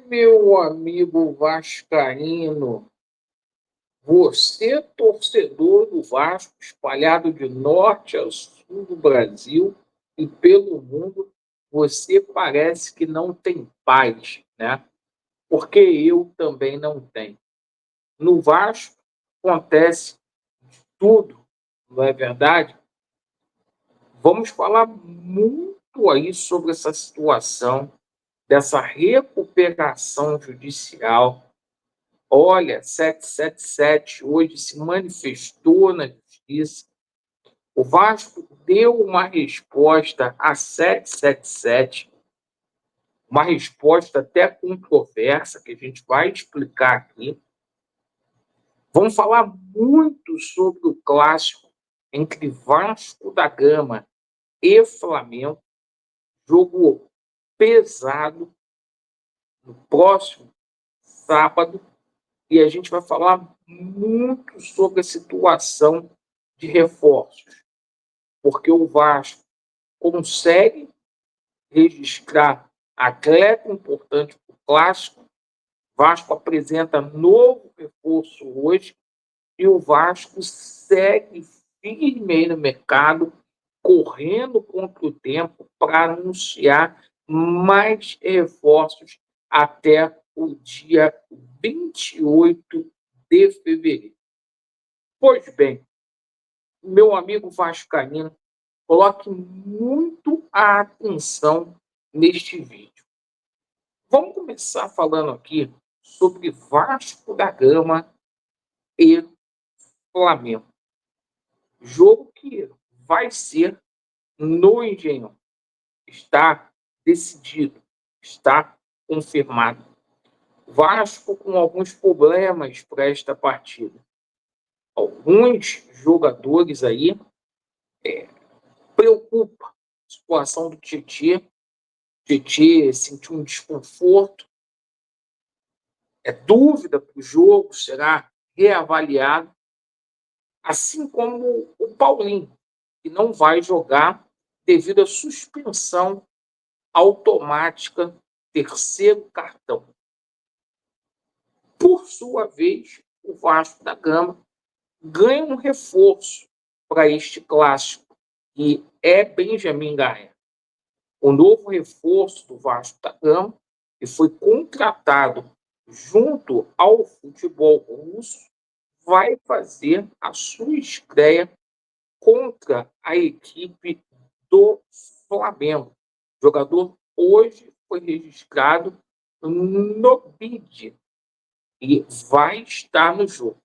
Meu amigo vascaíno, você, torcedor do Vasco, espalhado de norte a sul do Brasil e pelo mundo, você parece que não tem paz, né? Porque eu também não tenho. No Vasco acontece tudo, não é verdade? Vamos falar muito aí sobre essa situação, dessa recuperação judicial. Olha, 777 hoje se manifestou na justiça. O Vasco deu uma resposta a 777, uma resposta até controversa, que a gente vai explicar aqui. Vamos falar muito sobre o clássico entre Vasco da Gama e Flamengo, jogo pesado no próximo sábado, e a gente vai falar muito sobre a situação de reforços, porque o Vasco consegue registrar atleta importante para o clássico. O Vasco apresenta novo reforço hoje e o Vasco segue firme no mercado, correndo contra o tempo para anunciar mais reforços até o dia 28 de fevereiro. Pois bem, meu amigo vascaíno, coloque muito a atenção neste vídeo. Vamos começar falando aqui sobre Vasco da Gama e Flamengo. Jogo que vai ser no Engenhão. Está decidido, está confirmado. Vasco com alguns problemas para esta partida. Alguns jogadores aí preocupa a situação do Tietê. Tietê sentiu um desconforto, dúvida para o jogo, será reavaliado, assim como o Paulinho, que não vai jogar devido à suspensão automática, terceiro cartão. Por sua vez, o Vasco da Gama ganha um reforço para este clássico, que é Benjamin Garré. O novo reforço do Vasco da Gama, que foi contratado junto ao futebol russo, vai fazer a sua estreia contra a equipe do Flamengo. O jogador hoje foi registrado no BID e vai estar no jogo.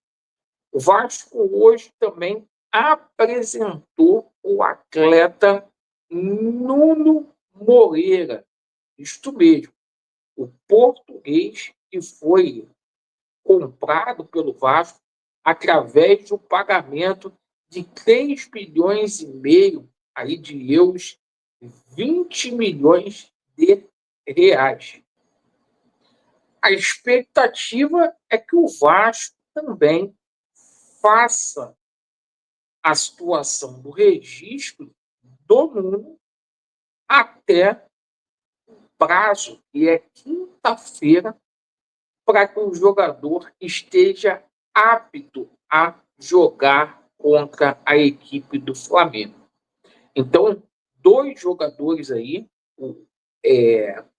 O Vasco hoje também apresentou o atleta Nuno Moreira, isto mesmo, o português que foi comprado pelo Vasco através do pagamento de 3 bilhões e meio aí de euros, 20 milhões de reais. A expectativa é que o Vasco também faça a situação do registro do Nuno até o prazo, que é quinta-feira, para que o jogador esteja apto a jogar contra a equipe do Flamengo. Então, 2 jogadores aí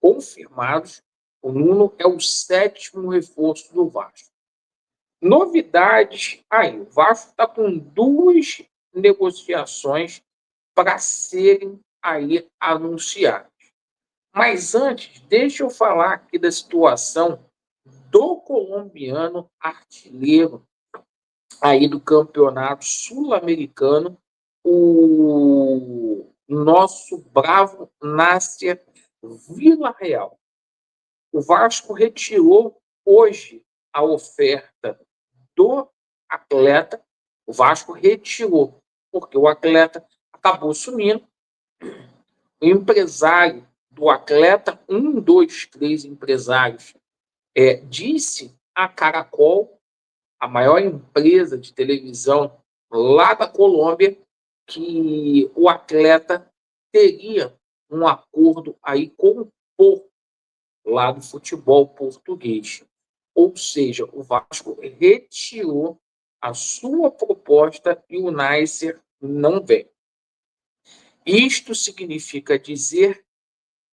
confirmados. O Nuno é o 7º reforço do Vasco. Novidades aí, o Vasco está com 2 negociações para serem aí anunciadas. Mas antes, deixa eu falar aqui da situação do colombiano artilheiro aí do campeonato sul-americano, o nosso bravo Nácer Villarreal. O Vasco retirou hoje a oferta do atleta. O Vasco retirou, porque o atleta acabou sumindo. O empresário do atleta, 1, 2, 3 empresários, disse a Caracol, a maior empresa de televisão lá da Colômbia, que o atleta teria um acordo aí com o Porto lá do futebol português. Ou seja, o Vasco retirou a sua proposta e o Neisser não vem. Isto significa dizer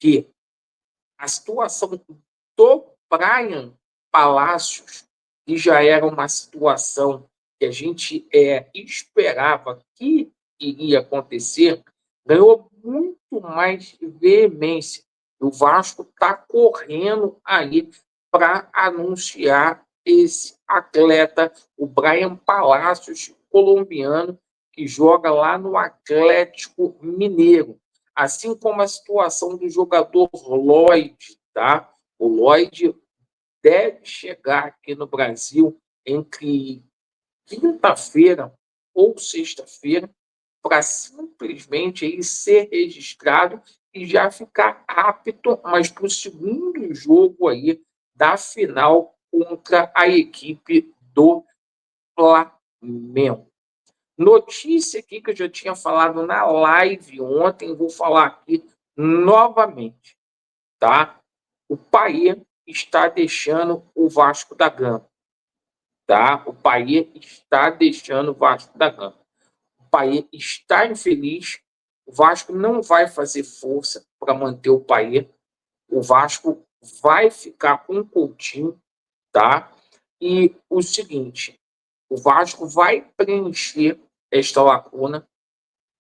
que a situação do Brian Palácios, que já era uma situação que a gente esperava que iria acontecer, ganhou muito mais veemência. O Vasco está correndo aí para anunciar esse atleta, o Brian Palácios, colombiano, que joga lá no Atlético Mineiro. Assim como a situação do jogador Lloyd, tá? O Lloyd deve chegar aqui no Brasil entre quinta-feira ou sexta-feira para simplesmente ele ser registrado e já ficar apto, mas para o segundo jogo aí da final contra a equipe do Flamengo. Notícia aqui que eu já tinha falado na live ontem, vou falar aqui novamente, tá? O Paê está deixando o Vasco da Gama, tá? O Paê está deixando o Vasco da Gama. O Paê está infeliz, o Vasco não vai fazer força para manter o Paê, o Vasco vai ficar com o Coutinho, tá? E o seguinte, o Vasco vai preencher esta lacuna,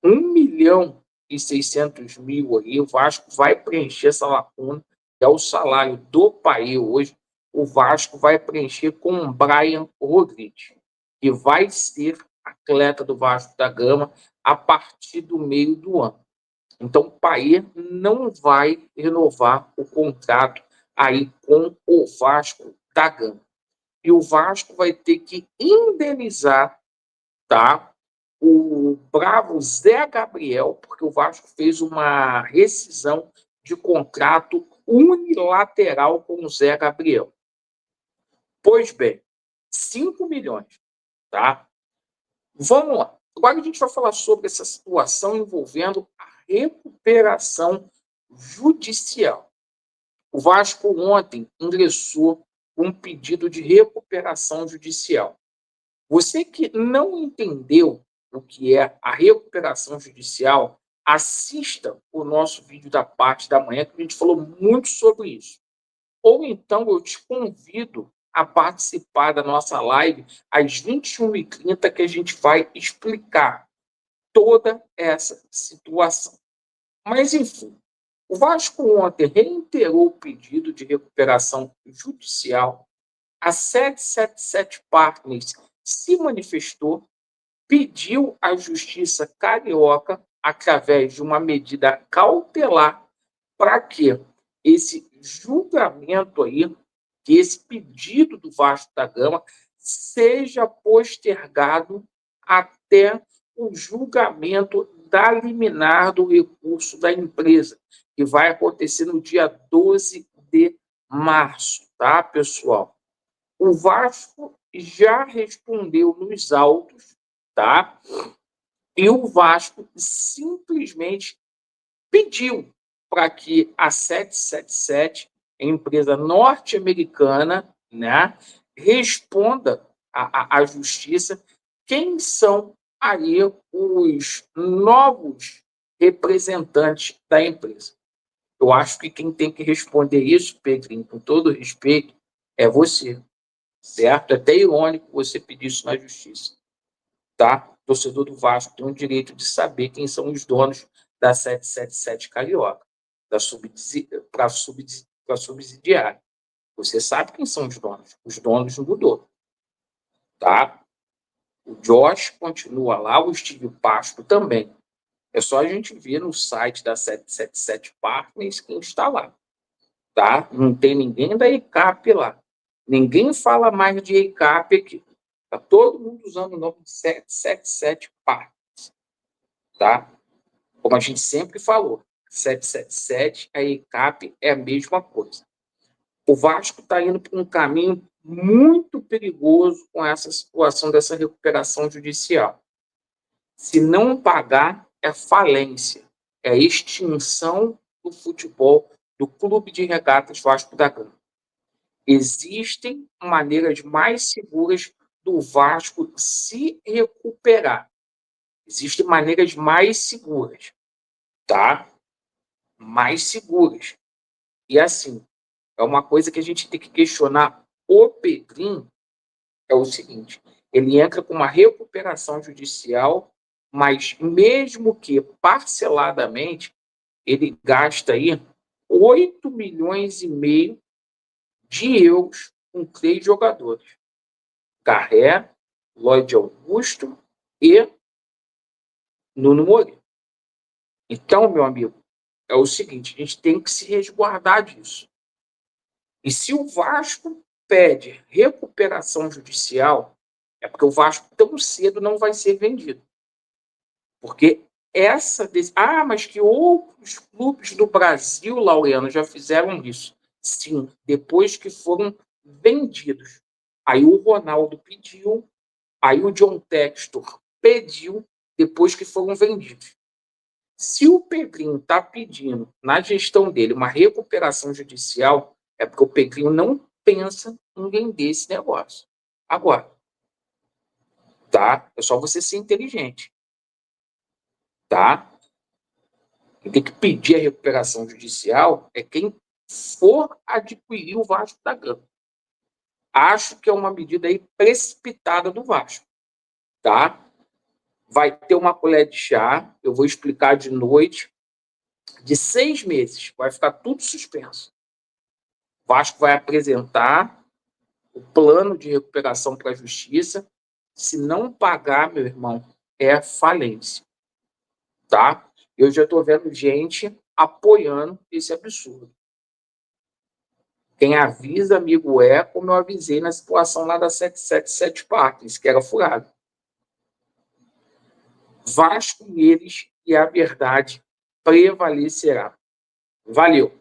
1.600.000 aí, o Vasco vai preencher essa lacuna, que é o salário do país hoje, o Vasco vai preencher com o Brian Rodrigues, que vai ser atleta do Vasco da Gama a partir do meio do ano. Então, o país não vai renovar o contrato aí com o Vasco da Gama. E o Vasco vai ter que indenizar, tá, o bravo Zé Gabriel, porque o Vasco fez uma rescisão de contrato unilateral com o Zé Gabriel. Pois bem, 5 milhões, tá? Vamos lá. Agora a gente vai falar sobre essa situação envolvendo a recuperação judicial. O Vasco ontem ingressou um pedido de recuperação judicial. Você que não entendeu o que é a recuperação judicial, assista o nosso vídeo da parte da manhã, que a gente falou muito sobre isso. Ou então eu te convido a participar da nossa live às 21h30, que a gente vai explicar toda essa situação. Mas, enfim, o Vasco ontem reiterou o pedido de recuperação judicial. A 777 Partners se manifestou, pediu à Justiça Carioca, através de uma medida cautelar, para que esse julgamento aí, que esse pedido do Vasco da Gama, seja postergado até o julgamento da liminar do recurso da empresa, que vai acontecer no dia 12 de março, tá, pessoal? O Vasco já respondeu nos autos, tá? E o Vasco simplesmente pediu para que a 777, a empresa norte-americana, né, responda à justiça quem são aí os novos representantes da empresa. Eu acho que quem tem que responder isso, Pedrinho, com todo respeito, é você, certo? É até irônico você pedir isso na justiça, tá? O torcedor do Vasco tem o direito de saber quem são os donos da 777 Carioca, para subsidiária. Você sabe quem são os donos. Os donos mudou, tá? O Josh continua lá, o Steve Pasto também. É só a gente ver no site da 777 Partners quem está lá, tá? Não tem ninguém da ECAP lá. Ninguém fala mais de ECAP aqui. Está todo mundo usando o nome de 777 Partners, tá? Como a gente sempre falou, 777, a ECAP é a mesma coisa. O Vasco está indo por um caminho muito perigoso com essa situação dessa recuperação judicial. Se não pagar, é falência, é extinção do futebol do Clube de Regatas Vasco da Gama. Existem maneiras mais seguras do Vasco se recuperar. Existem maneiras mais seguras, tá? Mais seguras. E assim, é uma coisa que a gente tem que questionar o Pedrinho, é o seguinte, ele entra com uma recuperação judicial, mas mesmo que parceladamente, ele gasta aí 8 milhões e meio de euros com 3 jogadores. Carré, Lloyd Augusto e Nuno Moura. Então, meu amigo, é o seguinte, a gente tem que se resguardar disso. E se o Vasco pede recuperação judicial, é porque o Vasco tão cedo não vai ser vendido. Porque mas que outros clubes do Brasil, Laureano, já fizeram isso. Sim, depois que foram vendidos. Aí o Ronaldo pediu, aí o John Textor pediu, depois que foram vendidos. Se o Pedrinho está pedindo, na gestão dele, uma recuperação judicial, é porque o Pedrinho não pensa em vender esse negócio. Agora, tá? É só você ser inteligente, tá? Quem tem que pedir a recuperação judicial é quem for adquirir o Vasco da Gama. Acho que é uma medida aí precipitada do Vasco, tá? Vai ter uma colher de chá, eu vou explicar de noite, de 6 meses, vai ficar tudo suspenso. O Vasco vai apresentar o plano de recuperação para a justiça. Se não pagar, meu irmão, é falência, tá? Eu já estou vendo gente apoiando esse absurdo. Quem avisa, amigo, como eu avisei na situação lá da 777 Parques, que era furado. Vasco neles e a verdade prevalecerá. Valeu!